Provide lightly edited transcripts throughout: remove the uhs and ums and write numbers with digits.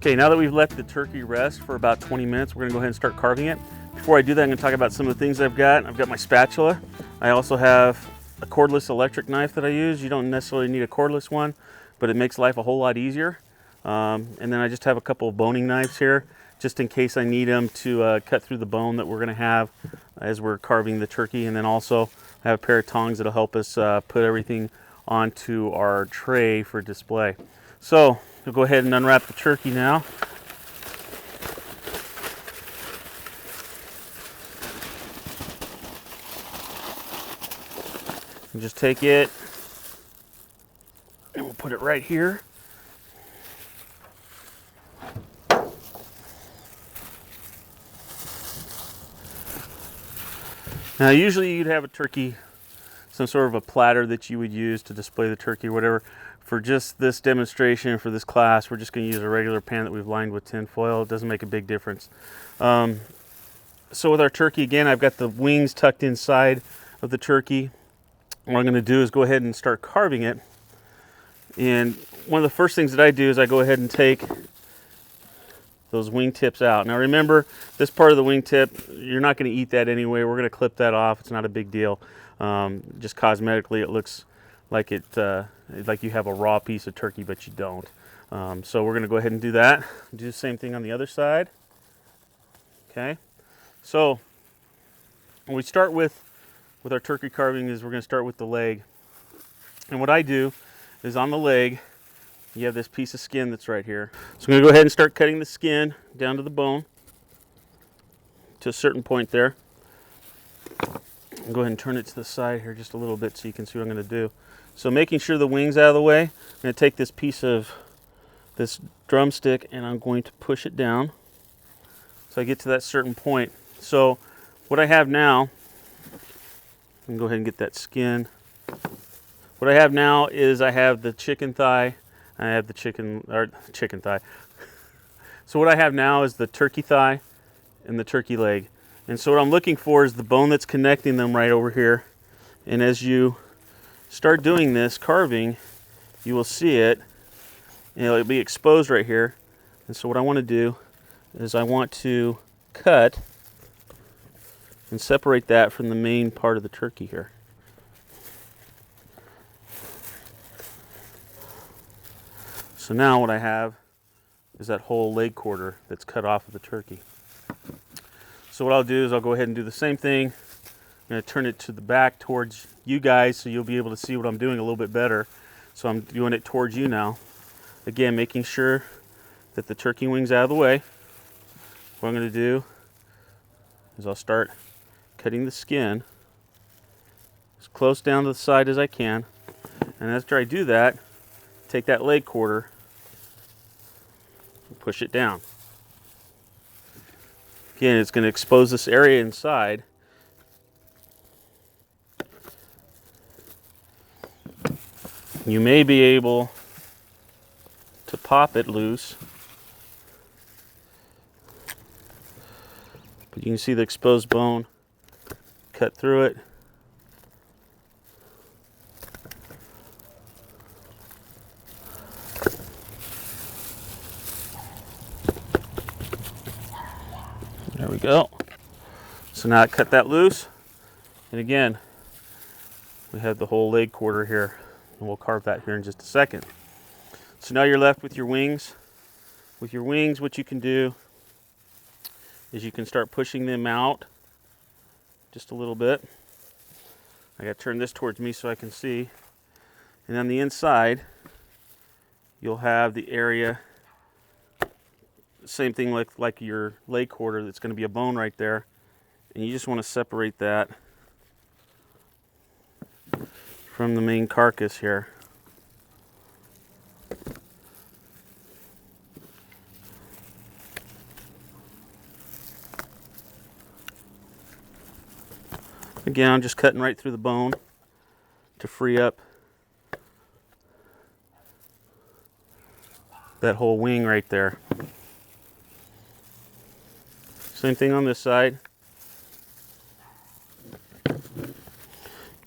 Okay, now that we've let the turkey rest for about 20 minutes, we're gonna go ahead and start carving it. Before I do that, I'm gonna talk about some of the things I've got. I've got my spatula. I also have a cordless electric knife that I use. You don't necessarily need a cordless one, but it makes life a whole lot easier. And then I just have a couple of boning knives here, just in case I need them to cut through the bone that we're gonna have as we're carving the turkey. And then also I have a pair of tongs that'll help us put everything onto our tray for display. So we'll go ahead and unwrap the turkey now. And just take it and we'll put it right here. Now usually you'd have a turkey, some sort of a platter that you would use to display the turkey or whatever. For just this demonstration, for this class, we're just going to use a regular pan that we've lined with tin foil. It doesn't make a big difference. So with our turkey, again, I've got the wings tucked inside of the turkey. What I'm going to do is go ahead and start carving it. And one of the first things that I do is I go ahead and take those wing tips out. Now remember, this part of the wing tip, you're not going to eat that anyway. We're going to clip that off. It's not a big deal. Just cosmetically, it looks like like you have a raw piece of turkey, but you don't. So we're going to go ahead and do that. Do the same thing on the other side. Okay. So when we start with our turkey carving is we're going to start with the leg. And what I do is on the leg, you have this piece of skin that's right here. So I'm going to go ahead and start cutting the skin down to the bone to a certain point there. I'll go ahead and turn it to the side here just a little bit so you can see what I'm going to do. So making sure the wing's out of the way, I'm going to take this piece of this drumstick and I'm going to push it down so I get to that certain point. So what I have now, I can go ahead and get that skin. What I have now is I have the chicken thigh. I have the chicken thigh. So what I have now is the turkey thigh and the turkey leg. And so what I'm looking for is the bone that's connecting them right over here. And as you start doing this carving, you will see it. And it'll be exposed right here. And so what I want to do is I want to cut and separate that from the main part of the turkey here. So now what I have is that whole leg quarter that's cut off of the turkey. So what I'll do is I'll go ahead and do the same thing. I'm going to turn it to the back towards you guys so you'll be able to see what I'm doing a little bit better. So I'm doing it towards you now. Again, making sure that the turkey wing's out of the way. What I'm going to do is I'll start cutting the skin as close down to the side as I can. And after I do that, take that leg quarter and push it down. Again, it's going to expose this area inside. You may be able to pop it loose, but you can see the exposed bone cut through it. There we go. So now I cut that loose, and again, we have the whole leg quarter here, and we'll carve that here in just a second. So now you're left with your wings. With your wings, what you can do is you can start pushing them out just a little bit. I got to turn this towards me so I can see. And on the inside, you'll have the area, same thing like your leg quarter, that's going to be a bone right there. And you just want to separate that from the main carcass here. Again, I'm just cutting right through the bone to free up that whole wing right there. Same thing on this side.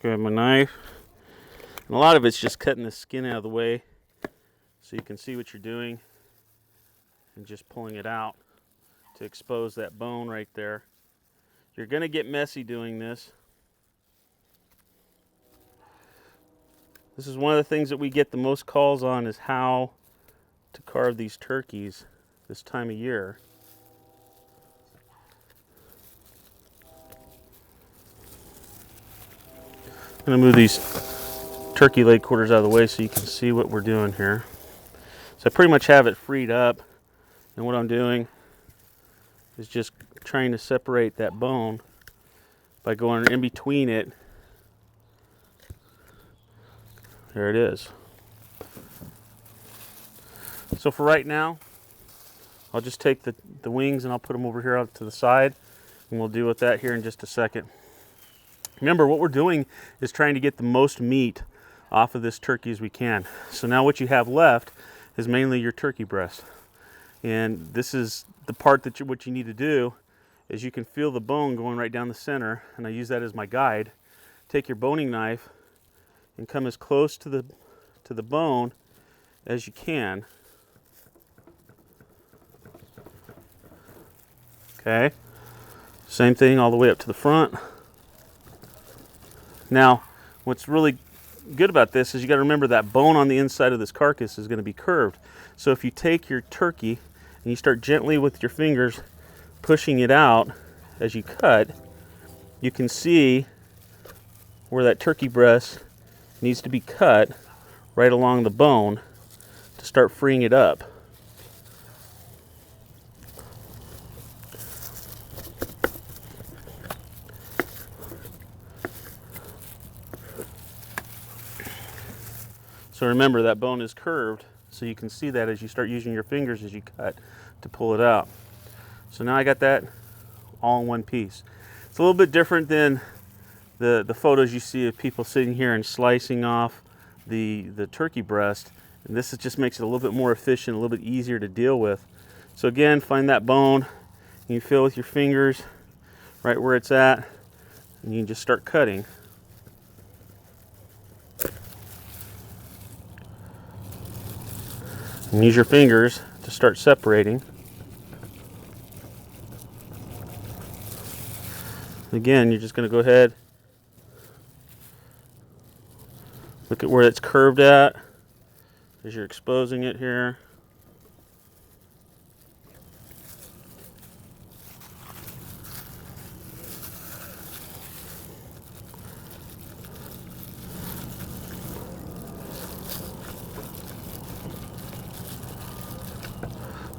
Grab my knife. And a lot of it's just cutting the skin out of the way so you can see what you're doing. and just pulling it out to expose that bone right there. You're going to get messy doing this. This is one of the things that we get the most calls on, is how to carve these turkeys this time of year. I'm going to move these turkey leg quarters out of the way so you can see what we're doing here. So I pretty much have it freed up, and what I'm doing is just trying to separate that bone by going in between it. There it is. So for right now, I'll just take the wings and I'll put them over here out to the side, and we'll deal with that here in just a second. Remember, what we're doing is trying to get the most meat off of this turkey as we can. So now what you have left is mainly your turkey breast. And this is the part that what you need to do is you can feel the bone going right down the center, and I use that as my guide. Take your boning knife and come as close to the bone as you can. Okay, same thing all the way up to the front. Now, what's really good about this is you got to remember that bone on the inside of this carcass is going to be curved. So if you take your turkey and you start gently with your fingers pushing it out as you cut, you can see where that turkey breast needs to be cut right along the bone to start freeing it up. So remember, that bone is curved, so you can see that as you start using your fingers as you cut to pull it out. So now I got that all in one piece. It's a little bit different than the photos you see of people sitting here and slicing off the turkey breast. And this just makes it a little bit more efficient, a little bit easier to deal with. So again, find that bone, and you feel with your fingers right where it's at, and you can just start cutting. And use your fingers to start separating. Again, you're just going to go ahead, look at where it's curved at as you're exposing it here.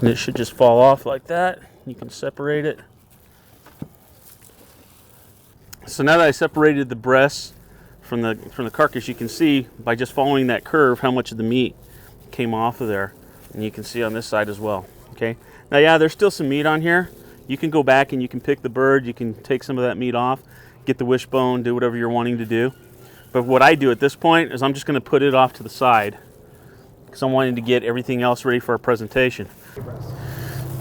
And it should just fall off like that. You can separate it. So now that I separated the breasts from the carcass, you can see by just following that curve how much of the meat came off of there. And you can see on this side as well. Okay. Now, yeah, there's still some meat on here. You can go back and you can pick the bird. You can take some of that meat off, get the wishbone, do whatever you're wanting to do. But what I do at this point is I'm just going to put it off to the side because I'm wanting to get everything else ready for our presentation.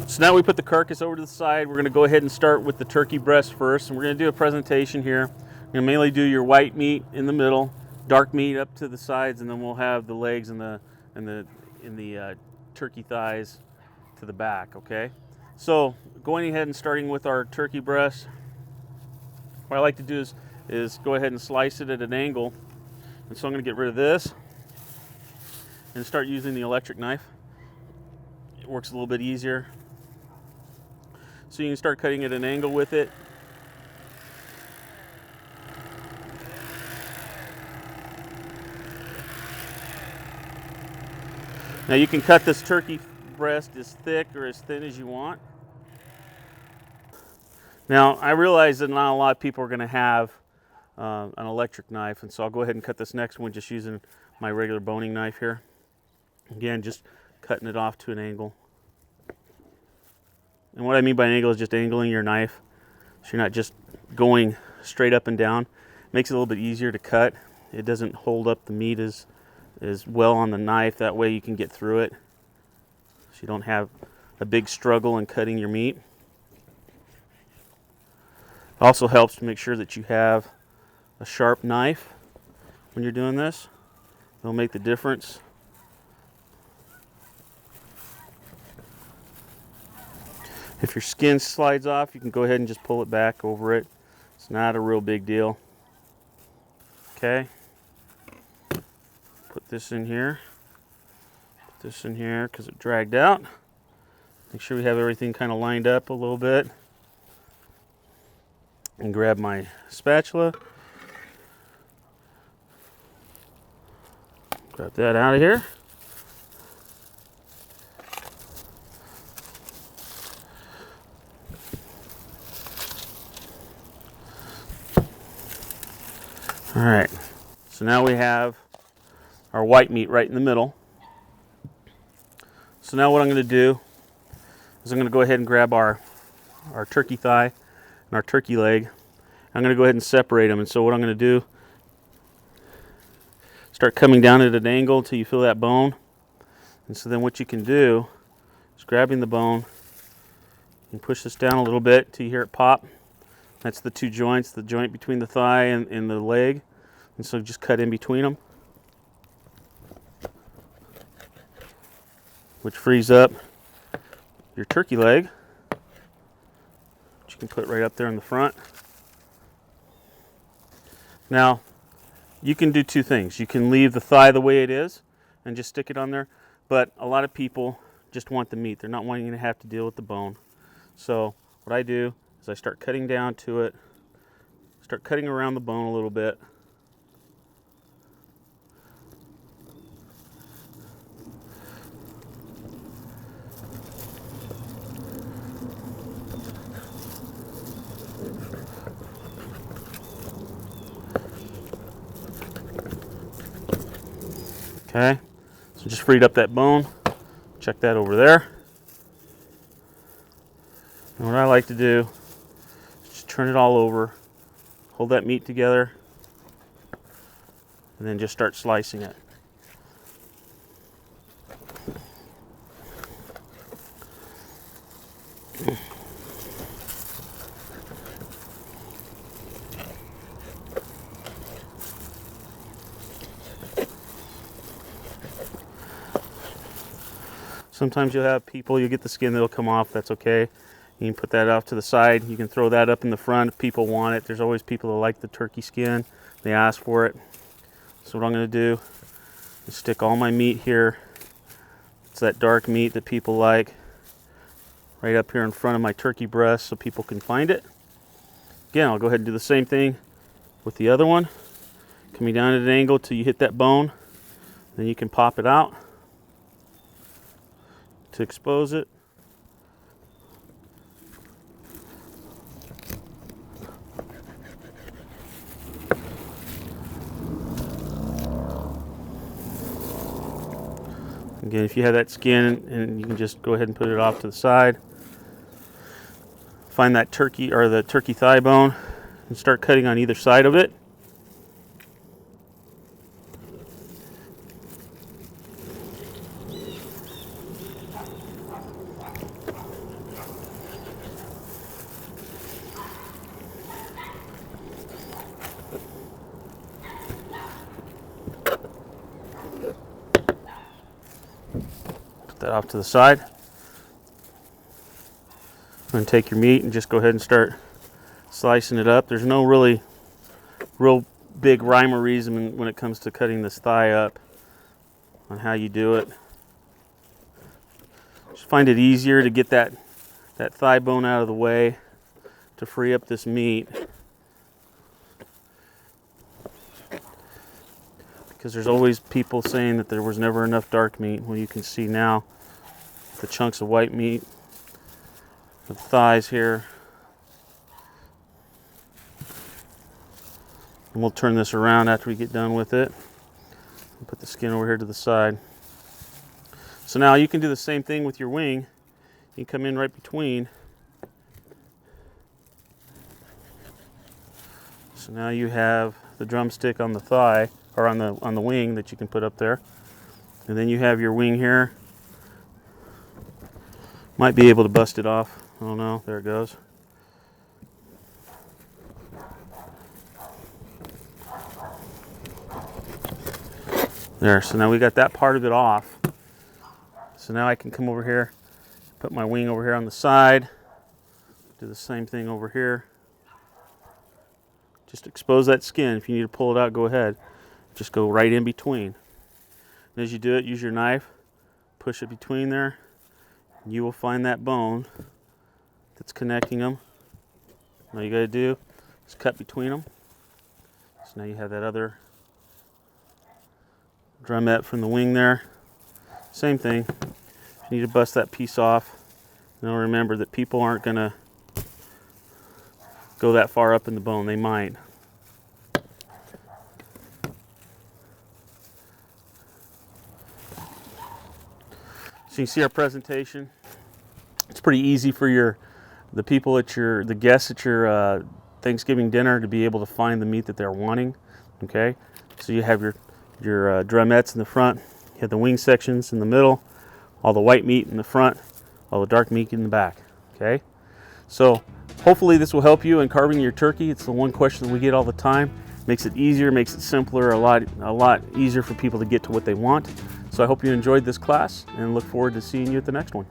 So now we put the carcass over to the side. We're going to go ahead and start with the turkey breast first, and we're going to do a presentation here. We're going to mainly do your white meat in the middle, dark meat up to the sides, and then we'll have the legs and the turkey thighs to the back. Okay. So going ahead and starting with our turkey breast, what I like to do is go ahead and slice it at an angle. And so I'm going to get rid of this and start using the electric knife. It works a little bit easier. So you can start cutting at an angle with it. Now you can cut this turkey breast as thick or as thin as you want. Now I realize that not a lot of people are going to have an electric knife, and so I'll go ahead and cut this next one just using my regular boning knife here. Again, just cutting it off to an angle. And what I mean by an angle is just angling your knife so you're not just going straight up and down. Makes it a little bit easier to cut. It doesn't hold up the meat as well on the knife. That way you can get through it so you don't have a big struggle in cutting your meat. It also helps to make sure that you have a sharp knife when you're doing this. It'll make the difference. If your skin slides off, you can go ahead and just pull it back over it. It's not a real big deal. Okay. Put this in here. Put this in here because it dragged out. Make sure we have everything kind of lined up a little bit. And grab my spatula. Grab that out of here. All right, so now we have our white meat right in the middle. So now what I'm going to do is I'm going to go ahead and grab our turkey thigh and our turkey leg. I'm going to go ahead and separate them. And so what I'm going to do, start coming down at an angle until you feel that bone. And so then what you can do is grabbing the bone and push this down a little bit until you hear it pop. That's the two joints, the joint between the thigh and the leg. And so just cut in between them, which frees up your turkey leg, which you can put right up there in the front. Now, you can do two things. You can leave the thigh the way it is and just stick it on there, but a lot of people just want the meat. They're not wanting to have to deal with the bone. So what I do is I start cutting down to it, start cutting around the bone a little bit. Okay, so just freed up that bone. Check that over there. And what I like to do is just turn it all over, hold that meat together, and then just start slicing it. Sometimes you'll have people, you'll get the skin that'll come off, that's okay. You can put that off to the side. You can throw that up in the front if people want it. There's always people that like the turkey skin. They ask for it. So what I'm going to do is stick all my meat here. It's that dark meat that people like. Right up here in front of my turkey breast so people can find it. Again, I'll go ahead and do the same thing with the other one. Coming down at an angle till you hit that bone. Then you can pop it out to expose it. Again, if you have that skin, and you can just go ahead and put it off to the side. Find that turkey or the turkey thigh bone and start cutting on either side of it. That off to the side. And take your meat and just go ahead and start slicing it up. There's no real big rhyme or reason when it comes to cutting this thigh up on how you do it. Just find it easier to get that thigh bone out of the way to free up this meat. Because there's always people saying that there was never enough dark meat. Well, you can see now the chunks of white meat, the thighs here. And we'll turn this around after we get done with it. And put the skin over here to the side. So now you can do the same thing with your wing. You come in right between. So now you have the drumstick on the thigh, or on the wing that you can put up there. And then you have your wing here. Might be able to bust it off. I don't know. There it goes. There. So now we got that part of it off. So now I can come over here, put my wing over here on the side. Do the same thing over here. Just expose that skin. If you need to pull it out, go ahead. Just go right in between. And as you do it, use your knife, push it between there. You will find that bone that's connecting them. All you gotta do is cut between them. So now you have that other drumette from the wing there. Same thing. If you need to bust that piece off, now remember that people aren't gonna go that far up in the bone. They might. So you see our presentation. It's pretty easy for the people at the guests at your Thanksgiving dinner to be able to find the meat that they're wanting. Okay, so you have your drumettes in the front, you have the wing sections in the middle, all the white meat in the front, all the dark meat in the back. Okay, so hopefully this will help you in carving your turkey. It's the one question that we get all the time. Makes it easier, makes it simpler, a lot easier for people to get to what they want. So I hope you enjoyed this class and look forward to seeing you at the next one.